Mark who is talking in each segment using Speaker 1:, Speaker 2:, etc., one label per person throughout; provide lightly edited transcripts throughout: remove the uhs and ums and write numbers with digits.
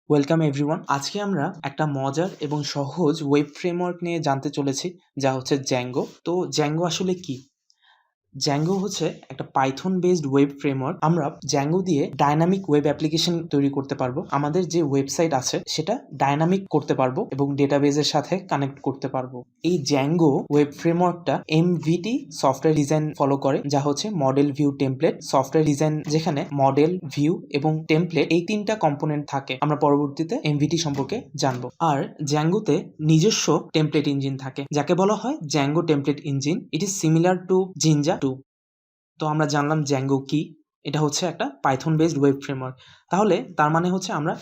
Speaker 1: Welcome everyone. আজকে আমরা একটা মজার এবং সহজ ওয়েব ফ্রেমওয়ার্ক নিয়ে জানতে চলেছি, যা হচ্ছে জ্যাঙ্গো। তো জ্যাঙ্গো আসলে কি? জ্যাঙ্গো হচ্ছে একটা পাইথন বেসড ওয়েব ফ্রেমওয়ার্ক। আমরা জ্যাঙ্গো দিয়ে ডাইনামিক ওয়েব অ্যাপ্লিকেশন তৈরি করতে পারবো। আমাদের যে ওয়েবসাইট আছে সেটা ডাইনামিক করতে পারবো এবং ডেটাবেজের সাথে কানেক্ট করতে পারবো। এই জ্যাঙ্গো ওয়েব ফ্রেমওয়ার্কটা এমভিটি সফটওয়্যার ডিজাইন ফলো করে, যা হচ্ছে model view template software design, যেখানে মডেল ভিউ এবং টেমপ্লেট এই তিনটা কম্পোনেন্ট থাকে। আমরা পরবর্তীতে এমভিটি সম্পর্কে জানবো। আর জ্যাঙ্গোতে নিজস্ব টেমপ্লেট ইঞ্জিন থাকে, যাকে বলা হয় Django template engine. It is similar to Jinja. তো আমরা জানলাম জ্যাঙ্গো কি। এটা হচ্ছে একটা পাইথন বেসড ওয়েব ফ্রেমওয়ার্ক। তাহলে তার মানে হচ্ছে আমরা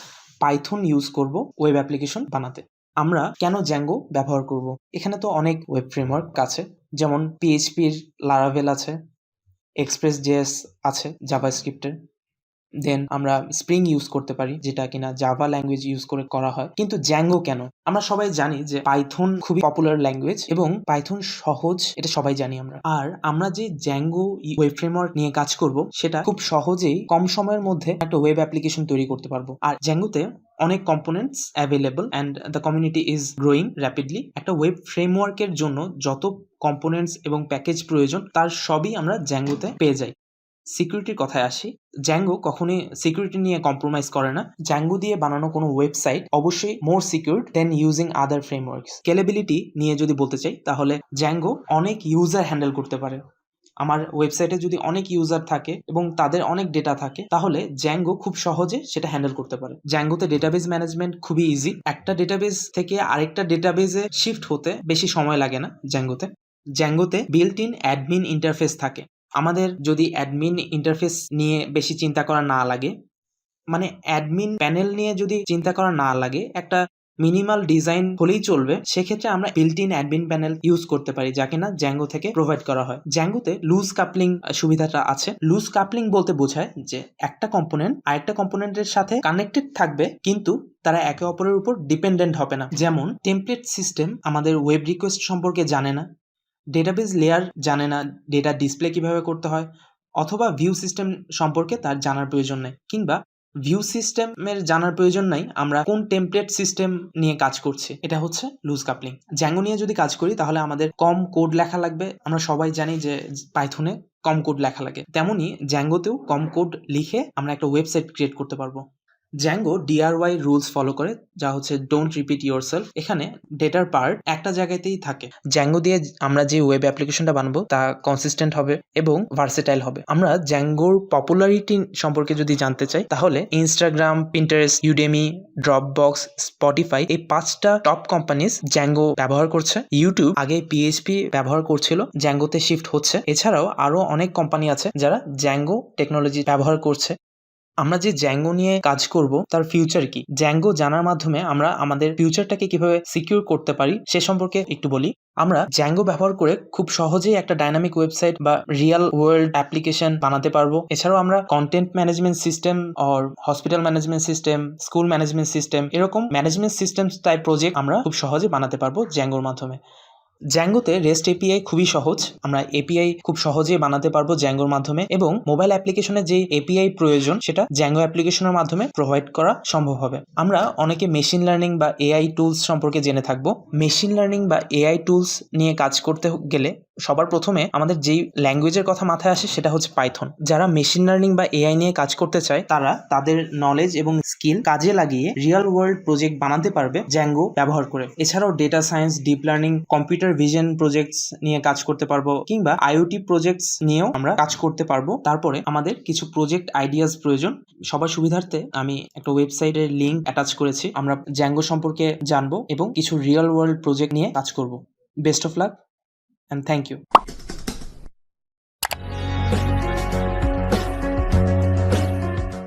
Speaker 1: পাইথন ইউজ করব ওয়েব অ্যাপ্লিকেশন বানাতে। আমরা কেন জ্যাঙ্গো ব্যবহার করব? এখানে তো অনেক ওয়েব ফ্রেমওয়ার্ক আছে, যেমন পিএইচপির লারাভেল আছে, এক্সপ্রেস জেএস আছে জাভাস্ক্রিপ্টের, দেন আমরা স্প্রিং ইউজ করতে পারি, যেটা কিনা জাভা ল্যাঙ্গুয়েজ ইউজ করে করা হয়। কিন্তু জ্যাঙ্গো কেন? আমরা সবাই জানি যে পাইথন খুবই পপুলার ল্যাঙ্গুয়েজ এবং পাইথন সহজ, এটা সবাই জানি আমরা। আর আমরা যে জ্যাঙ্গো ওয়েব ফ্রেমওয়ার্ক নিয়ে কাজ করব, সেটা খুব সহজেই কম সময়ের মধ্যে একটা ওয়েব অ্যাপ্লিকেশন তৈরি করতে পারবো। আর জ্যাঙ্গোতে অনেক components available and the community is growing rapidly. একটা ওয়েব ফ্রেমওয়ার্কের জন্য যত কম্পোনেন্টস এবং প্যাকেজ প্রয়োজন, তার সবই আমরা জ্যাঙ্গোতে পেয়ে যাই। সিকিউরিটির কথায় আসি, জ্যাঙ্গো কখনোই সিকিউরিটি নিয়ে কম্প্রোমাইজ করে না। জ্যাঙ্গো দিয়ে বানানো কোনো ওয়েবসাইট অবশ্যই মোর সিকিউর দেন ইউজিং আদার ফ্রেমওয়ার্কস। স্কেলেবিলিটি নিয়ে যদি বলতে চাই, তাহলে জ্যাঙ্গো অনেক ইউজার হ্যান্ডেল করতে পারে। আমার ওয়েবসাইটে যদি অনেক ইউজার থাকে এবং তাদের অনেক ডেটা থাকে, তাহলে জ্যাঙ্গো খুব সহজে সেটা হ্যান্ডেল করতে পারে। জ্যাঙ্গোতে ডেটাবেজ ম্যানেজমেন্ট খুবই ইজি। একটা ডেটাবেজ থেকে আরেকটা ডেটাবেজে শিফট হতে বেশি সময় লাগে না জ্যাঙ্গোতে বিল্ট ইন অ্যাডমিন ইন্টারফেস থাকে। আমাদের যদি অ্যাডমিন ইন্টারফেস নিয়ে বেশি চিন্তা করা না লাগে, মানে অ্যাডমিন প্যানেল নিয়ে যদি চিন্তা করা না লাগে, একটা মিনিমাল ডিজাইন হলেই চলবে, সেক্ষেত্রে আমরা built in admin panel use করতে পারি, যা কিনা জ্যাঙ্গো থেকে প্রোভাইড করা হয়। জ্যাঙ্গোতে লুজ কাপলিং সুবিধাটা আছে। লুজ কাপলিং বলতে বোঝায় যে একটা কম্পোনেন্ট আরেকটা কম্পোনেন্টের সাথে কানেক্টেড থাকবে, কিন্তু তারা একে অপরের উপর ডিপেন্ডেন্ট হবে না। যেমন টেমপ্লেট সিস্টেম আমাদের ওয়েব রিকোয়েস্ট সম্পর্কে জানে না, ডেটাবেজ লেয়ার জানে না ডেটা ডিসপ্লে কিভাবে করতে হয়, অথবা ভিউ সিস্টেম সম্পর্কে তার জানার প্রয়োজন নেই, কিংবা ভিউ সিস্টেমের জানার প্রয়োজন নাই আমরা কোন টেমপ্লেট সিস্টেম নিয়ে কাজ করছি। এটা হচ্ছে লুজ কাপলিং। জ্যাঙ্গো নিয়ে যদি কাজ করি, তাহলে আমাদের কম কোড লেখা লাগবে। আমরা সবাই জানি যে পাইথনে কম কোড লেখা লাগে, তেমনি জ্যাঙ্গোতেও কম কোড লিখে আমরা একটা ওয়েবসাইট ক্রিয়েট করতে পারবো। জ্যাঙ্গো ডিআরওয়াই রুলস ফলো করে, যা হচ্ছে ডোন্ট রিপিট ইয়োরসেলফ। এখানে ডেটার পার্ট একটা জায়গাতেই থাকে। জ্যাঙ্গো দিয়ে আমরা যে ওয়েব অ্যাপ্লিকেশনটা বানাবো তা কনসিস্টেন্ট হবে এবং ভার্সেটাইল হবে। আমরা জ্যাঙ্গোর পপুলারিটি সম্পর্কে যদি জানতে চাই, তাহলে Instagram, Pinterest, Udemy, Dropbox, Spotify, এই 5টা টপ কোম্পানিজ জ্যাঙ্গো ব্যবহার করছে। ইউটিউব আগে পিএইচপি ব্যবহার করছিল, জ্যাঙ্গোতে শিফট হচ্ছে। এছাড়াও আরো অনেক কোম্পানি আছে যারা জ্যাঙ্গো টেকনোলজি ব্যবহার করছে। আমরা যে জ্যাঙ্গো নিয়ে কাজ করব, তার ফিউচার কি? জ্যাঙ্গো জানার মাধ্যমে আমরা আমাদের ফিউচারটাকে কিভাবে সিকিউর করতে পারি সে সম্পর্কে একটু বলি। আমরা জ্যাঙ্গো ব্যবহার করে খুব সহজেই একটা ডাইনামিক ওয়েবসাইট বা রিয়েল ওয়ার্ল্ড অ্যাপ্লিকেশন বানাতে পারবো। এছাড়াও আমরা content management system or hospital management system, school management system, এরকম ম্যানেজমেন্ট সিস্টেম টাইপ প্রজেক্ট আমরা খুব সহজে বানাতে পারবো জ্যাঙ্গোর মাধ্যমে। জ্যাঙ্গোতে রেস্ট এপিআই খুবই সহজ। আমরা এপিআই খুব সহজেই বানাতে পারবো জ্যাঙ্গোর মাধ্যমে, এবং মোবাইল অ্যাপ্লিকেশনে যে এপিআই প্রয়োজন সেটা জ্যাঙ্গো অ্যাপ্লিকেশনের মাধ্যমে প্রোভাইড করা সম্ভব হবে। আমরা অনেকে মেশিন লার্নিং বা এআই টুলস সম্পর্কে জেনে থাকবো। মেশিন লার্নিং বা এআই টুলস নিয়ে কাজ করতে গেলে সবার প্রথমে আমাদের যেই ল্যাঙ্গুয়েজের কথা মাথায় আসে সেটা হচ্ছে পাইথন। যারা মেশিন লার্নিং বা এআই নিয়ে কাজ করতে চায়, তারা তাদের নলেজ এবং স্কিল কাজে লাগিয়ে রিয়েল ওয়ার্ল্ড প্রজেক্ট বানাতে পারবে জ্যাঙ্গো ব্যবহার করে। এছাড়াও data science, deep learning, computer vision projects নিয়ে কাজ করতে পারবো, কিংবা আইওটি প্রজেক্টস নিয়েও আমরা কাজ করতে পারবো। তারপরে আমাদের কিছু প্রজেক্ট আইডিয়াস প্রয়োজন। সবার সুবিধার্থে আমি একটা ওয়েবসাইটের লিঙ্ক অ্যাটাচ করেছি। আমরা জ্যাঙ্গো সম্পর্কে জানবো এবং কিছু রিয়েল ওয়ার্ল্ড প্রজেক্ট নিয়ে কাজ করব। Best of luck and thank you.